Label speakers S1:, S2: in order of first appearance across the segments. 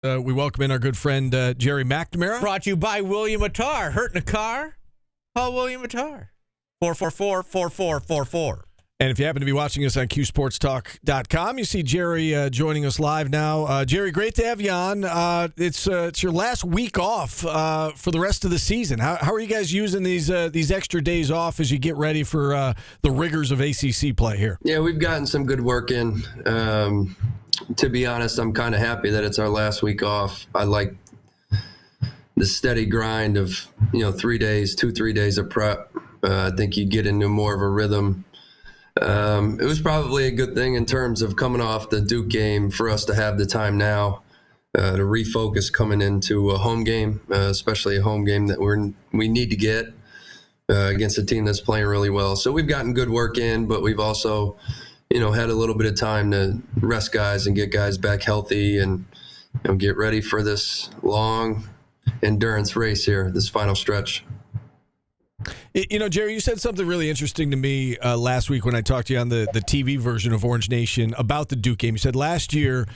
S1: We welcome in our good friend Gerry McNamara.
S2: Brought to you by William Attar. Hurt in a car? Call William Attar. 444-4444.
S1: And if you happen to be watching us on QSportsTalk.com, you see Gerry joining us live now. Gerry, great to have you on. It's your last week off for the rest of the season. How are you guys using these extra days off as you get ready for the rigors of ACC play here?
S3: Yeah, we've gotten some good work in. To be honest, I'm kind of happy that it's our last week off. I like the steady grind of 3 days, 2-3 days of prep. I think you get into more of a rhythm. It was probably a good thing in terms of coming off the Duke game for us to have the time now to refocus coming into a home game, especially a home game that we need to get against a team that's playing really well. So we've gotten good work in, but we've also had a little bit of time to rest guys and get guys back healthy and get ready for this long endurance race here, this final stretch.
S1: Gerry, you said something really interesting to me last week when I talked to you on the TV version of Orange Nation about the Duke game. You said last year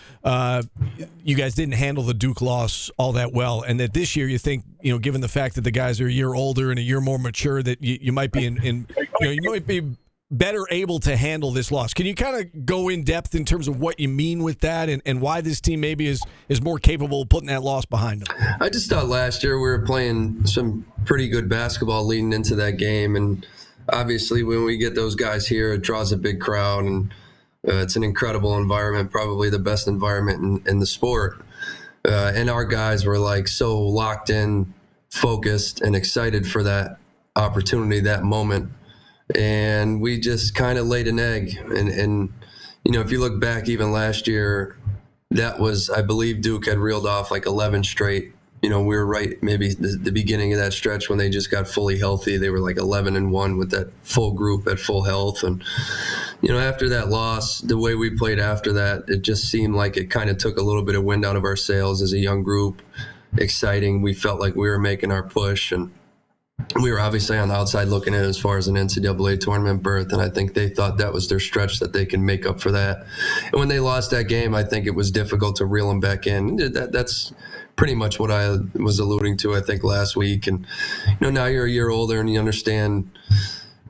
S1: you guys didn't handle the Duke loss all that well, and that this year you think, given the fact that the guys are a year older and a year more mature, that you might be you might be better able to handle this loss. Can you kind of go in depth in terms of what you mean with that and why this team maybe is more capable of putting that loss behind them?
S3: I just thought last year we were playing some pretty good basketball leading into that game. And obviously when we get those guys here, it draws a big crowd and it's an incredible environment, probably the best environment in the sport. And our guys were so locked in, focused, and excited for that opportunity, that moment. And we just kind of laid an egg. And if you look back even last year, that was, I believe Duke had reeled off 11 straight. We were right maybe the beginning of that stretch when they just got fully healthy. They were 11-1 with that full group at full health. And, after that loss, the way we played after that, it just seemed like it kind of took a little bit of wind out of our sails as a young group. Exciting. We felt like we were making our push, and we were obviously on the outside looking at it as far as an NCAA tournament berth, and I think they thought that was their stretch, that they can make up for that. And when they lost that game, I think it was difficult to reel them back in. That's pretty much what I was alluding to, I think, last week. And now you're a year older and you understand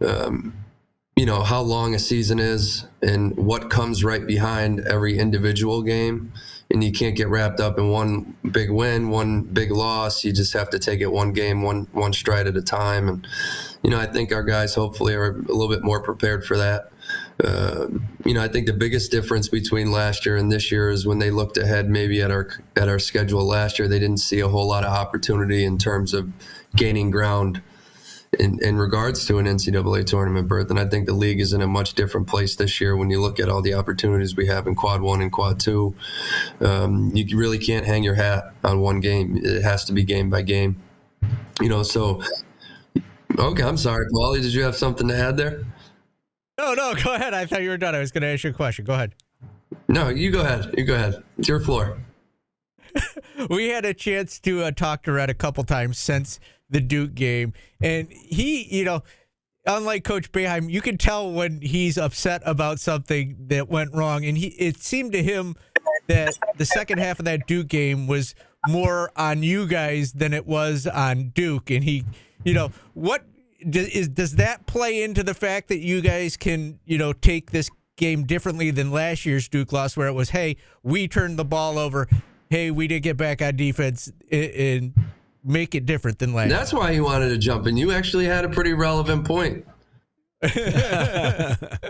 S3: how long a season is and what comes right behind every individual game. And you can't get wrapped up in one big win, one big loss. You just have to take it one game, one stride at a time. And, I think our guys hopefully are a little bit more prepared for that. I think the biggest difference between last year and this year is when they looked ahead maybe at our schedule last year, they didn't see a whole lot of opportunity in terms of gaining ground in regards to an NCAA tournament berth. And I think the league is in a much different place this year when you look at all the opportunities we have in Quad 1 and Quad 2. You really can't hang your hat on one game. It has to be game by game. So, okay, I'm sorry, Paulie, did you have something to add there?
S2: No, go ahead. I thought you were done. I was going to ask you a question. Go ahead.
S3: No, you go ahead. It's your floor.
S2: We had a chance to talk to Red a couple times since the Duke game, and he, unlike Coach Boeheim, you can tell when he's upset about something that went wrong, and it seemed to him that the second half of that Duke game was more on you guys than it was on Duke. And he, what does that play into the fact that you guys can, take this game differently than last year's Duke loss, where it was, hey, we turned the ball over, hey, we didn't get back on defense, and make it different than last year?
S3: That's why he wanted to jump in. You actually had a pretty relevant point.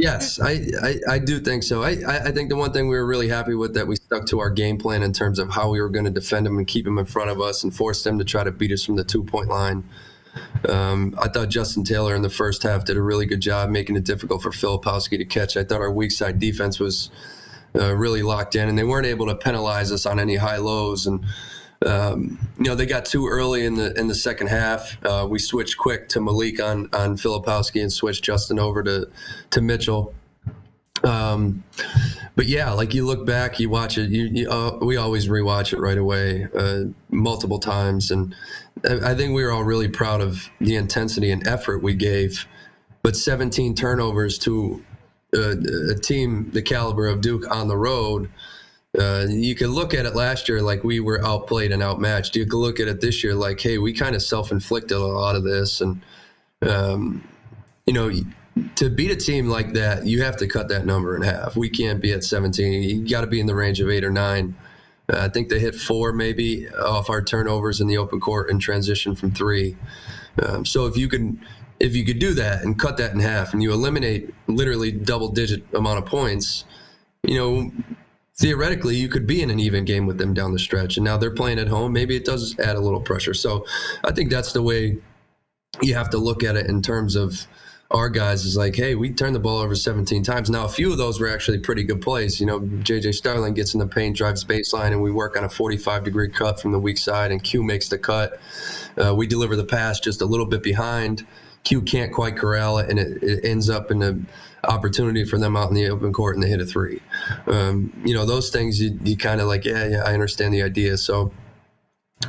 S3: Yes, I do think so. I think the one thing we were really happy with, that we stuck to our game plan in terms of how we were going to defend them and keep them in front of us and force them to try to beat us from the 2-point line. I thought Justin Taylor in the first half did a really good job making it difficult for Filipowski to catch. I thought our weak side defense was really locked in, and they weren't able to penalize us on any high lows. And they got too early in the second half. We switched quick to Malik on Filipowski and switched Justin over to Mitchell. But yeah, you look back, you watch it. We always rewatch it right away, multiple times, and I think we were all really proud of the intensity and effort we gave. But 17 turnovers to a team the caliber of Duke on the road You could look at it last year like we were outplayed and outmatched. You could look at it this year like, hey, we kind of self-inflicted a lot of this. And, to beat a team like that, you have to cut that number in half. We can't be at 17. You got to be in the range of 8 or 9. I think they hit 4 maybe off our turnovers in the open court and transition from 3. So if you could do that and cut that in half and you eliminate literally double-digit amount of points, theoretically, you could be in an even game with them down the stretch. And now they're playing at home. Maybe it does add a little pressure. So I think that's the way you have to look at it in terms of our guys is like, hey, we turned the ball over 17 times. Now, a few of those were actually pretty good plays. J.J. Starling gets in the paint, drives baseline, and we work on a 45-degree cut from the weak side, and Q makes the cut. We deliver the pass just a little bit behind. Q can't quite corral it, and it ends up in an opportunity for them out in the open court, and they hit a 3. Those things you kind of like, yeah, I understand the idea. So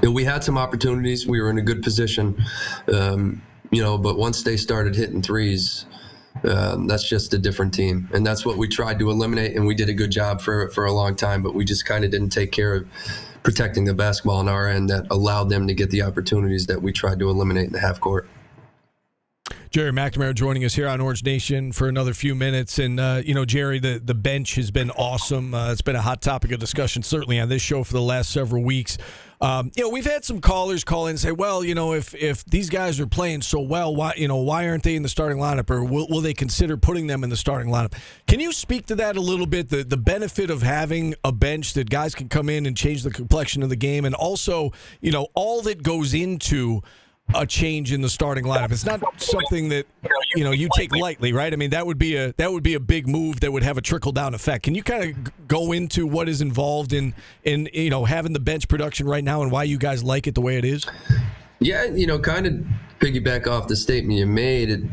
S3: we had some opportunities. We were in a good position. But once they started hitting threes, that's just a different team. And that's what we tried to eliminate, and we did a good job for a long time, but we just kind of didn't take care of protecting the basketball on our end that allowed them to get the opportunities that we tried to eliminate in the half court.
S1: Gerry McNamara joining us here on Orange Nation for another few minutes. And, Gerry, the bench has been awesome. It's been a hot topic of discussion, certainly on this show for the last several weeks. We've had some callers call in and say, well, if these guys are playing so well, why aren't they in the starting lineup, or will they consider putting them in the starting lineup? Can you speak to that a little bit, the benefit of having a bench that guys can come in and change the complexion of the game, and also, all that goes into a change in the starting lineup? It's not something that you take lightly, right? I mean, that would be a big move that would have a trickle down effect. Can you kind of go into what is involved in having the bench production right now and why you guys like it the way it is?
S3: Yeah, kind of piggyback off the statement you made.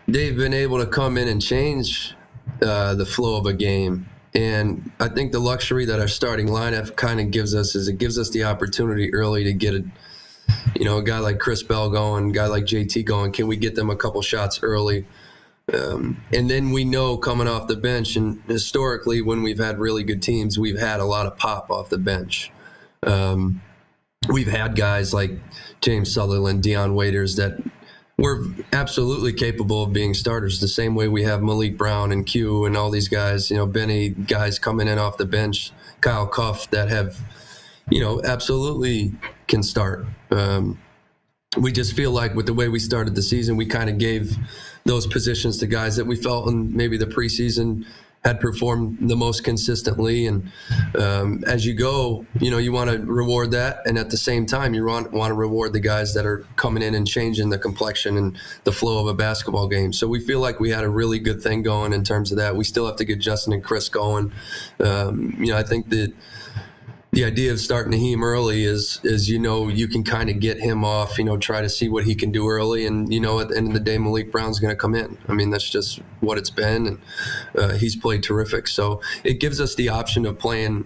S3: They've been able to come in and change the flow of a game. And I think the luxury that our starting lineup kind of gives us is it gives us the opportunity early to get a guy like Chris Bell going, a guy like JT going. Can we get them a couple shots early? And then we know coming off the bench, and historically when we've had really good teams, we've had a lot of pop off the bench. We've had guys like James Sutherland, Dion Waiters that were absolutely capable of being starters, the same way we have Malik Brown and Q and all these guys, Benny, guys coming in off the bench, Kyle Cuff, that have absolutely can start. We just feel like with the way we started the season, we kind of gave those positions to guys that we felt in maybe the preseason had performed the most consistently. And as you go, you want to reward that. And at the same time, you want to reward the guys that are coming in and changing the complexion and the flow of a basketball game. So we feel like we had a really good thing going in terms of that. We still have to get Justin and Chris going. I think that the idea of starting Naheem early is you can kind of get him off, try to see what he can do early. And, at the end of the day, Malik Brown's going to come in. I mean, that's just what it's been. And he's played terrific. So it gives us the option of playing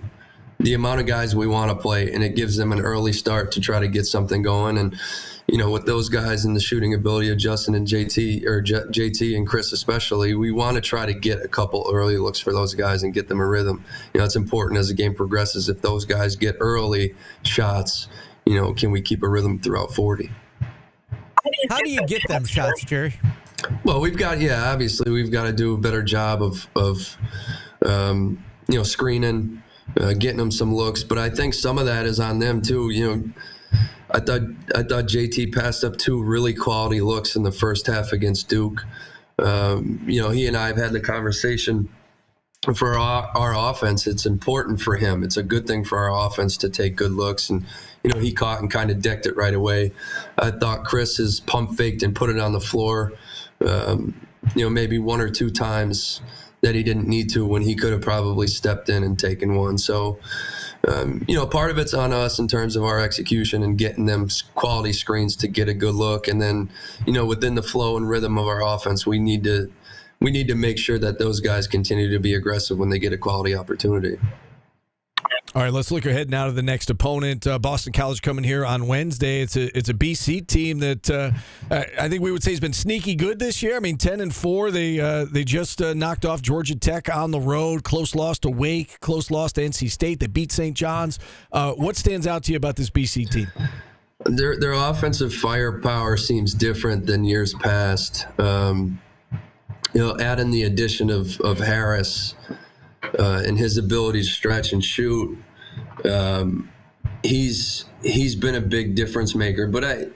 S3: the amount of guys we want to play, and it gives them an early start to try to get something going. And, with those guys and the shooting ability of Justin and JT and Chris especially, we want to try to get a couple early looks for those guys and get them a rhythm. It's important as the game progresses. If those guys get early shots, can we keep a rhythm throughout 40?
S2: How do you get them shots, Gerry?
S3: Well, obviously we've got to do a better job of screening, getting them some looks. But I think some of that is on them too. I thought JT passed up 2 really quality looks in the first half against Duke. He and I have had the conversation for our offense. It's important for him. It's a good thing for our offense to take good looks. And, he caught and kind of decked it right away. I thought Chris has pump faked and put it on the floor, maybe 1 or 2 times that he didn't need to when he could have probably stepped in and taken one. So, part of it's on us in terms of our execution and getting them quality screens to get a good look. And then, within the flow and rhythm of our offense, we need to make sure that those guys continue to be aggressive when they get a quality opportunity.
S1: All right, let's look ahead now to the next opponent. Boston College coming here on Wednesday. It's a BC team that I think we would say has been sneaky good this year. I mean, 10-4. They just knocked off Georgia Tech on the road. Close loss to Wake. Close loss to NC State. They beat St. John's. What stands out to you about this BC team?
S3: Their offensive firepower seems different than years past. Add in the addition of Harris. And his ability to stretch and shoot, he's been a big difference maker. But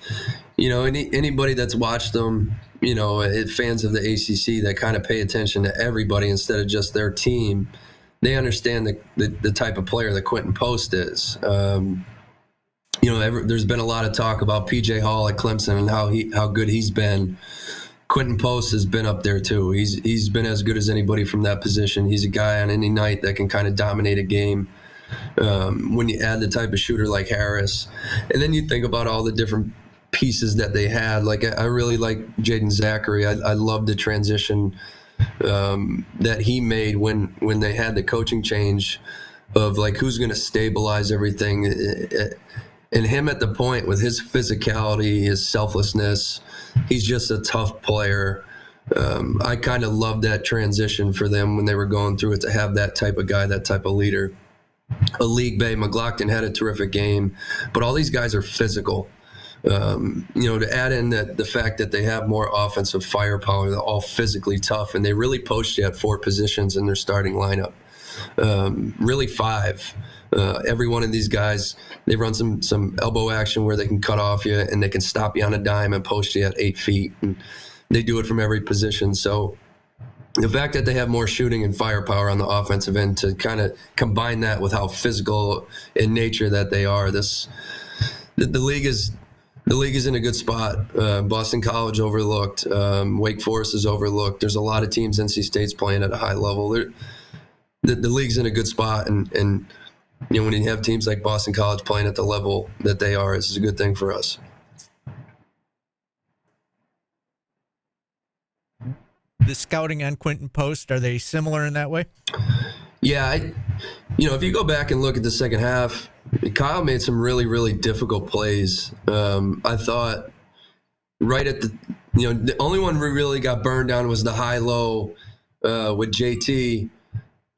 S3: anybody that's watched them, fans of the ACC that kind of pay attention to everybody instead of just their team, they understand the type of player that Quentin Post is. There's been a lot of talk about PJ Hall at Clemson and how good he's been. Quentin Post has been up there too. He's been as good as anybody from that position. He's a guy on any night that can kind of dominate a game. When you add the type of shooter like Harris, and then you think about all the different pieces that they had. Like I really like Jaden Zachary. I love the transition that he made when they had the coaching change of like who's going to stabilize everything. And him at the point with his physicality, his selflessness, he's just a tough player. I kind of loved that transition for them when they were going through it, to have that type of guy, that type of leader. League Bay, McLaughlin had a terrific game, but all these guys are physical. To add in the fact that they have more offensive firepower, they're all physically tough, and they really post you at 4 positions in their starting lineup. Really 5. Every one of these guys, they run some elbow action where they can cut off you and they can stop you on a dime and post you at 8 feet. And they do it from every position. So the fact that they have more shooting and firepower on the offensive end to kind of combine that with how physical in nature that they are, the league is in a good spot. Boston College overlooked. Wake Forest is overlooked. There's a lot of teams NC State's playing at a high level. The league's in a good spot, and when you have teams like Boston College playing at the level that they are, it's a good thing for us.
S2: The scouting on Quentin Post, are they similar in that way?
S3: Yeah, if you go back and look at the second half, Kyle made some really, really difficult plays. I thought right at the only one we really got burned on was the high-low with JT,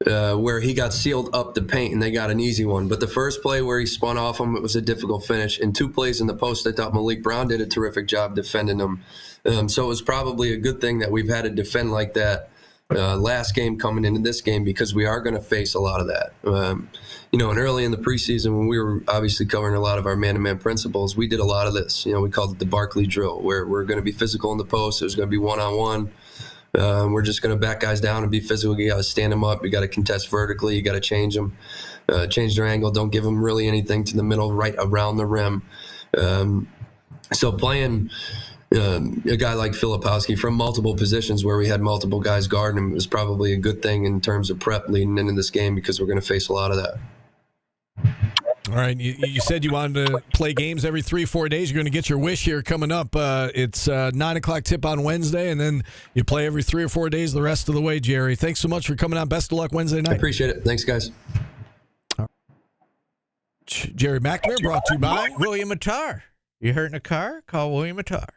S3: where he got sealed up the paint and they got an easy one. But the first play where he spun off him, it was a difficult finish. And 2 plays in the post, I thought Malik Brown did a terrific job defending him. So it was probably a good thing that we've had to defend like that last game coming into this game, because we are going to face a lot of that. And early in the preseason, when we were obviously covering a lot of our man-to-man principles, we did a lot of this. We called it the Barkley drill, where we're going to be physical in the post. There's going to be one-on-one. We're just going to back guys down and be physical. You got to stand them up. You got to contest vertically. You got to change them, change their angle. Don't give them really anything to the middle, right around the rim. So playing a guy like Filipowski from multiple positions where we had multiple guys guarding him was probably a good thing in terms of prep leading into this game, because we're going to face a lot of that.
S1: All right, you said you wanted to play games every 3-4 days. You're going to get your wish here coming up. It's 9 o'clock tip on Wednesday, and then you play every 3 or 4 days the rest of the way, Gerry. Thanks so much for coming on. Best of luck Wednesday night.
S3: I appreciate it. Thanks, guys.
S1: Gerry McNamara, brought to you by
S2: William Attar. You hurt in a car? Call William Attar.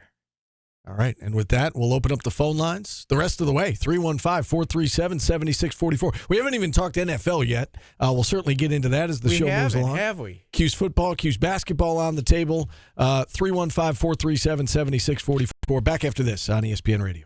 S1: All right, and with that, we'll open up the phone lines the rest of the way. 315-437-7644. We haven't even talked NFL yet. We'll certainly get into that as the show moves along.
S2: Have we?
S1: Q's football, Q's basketball on the table. 315-437-7644. Back after this on ESPN Radio.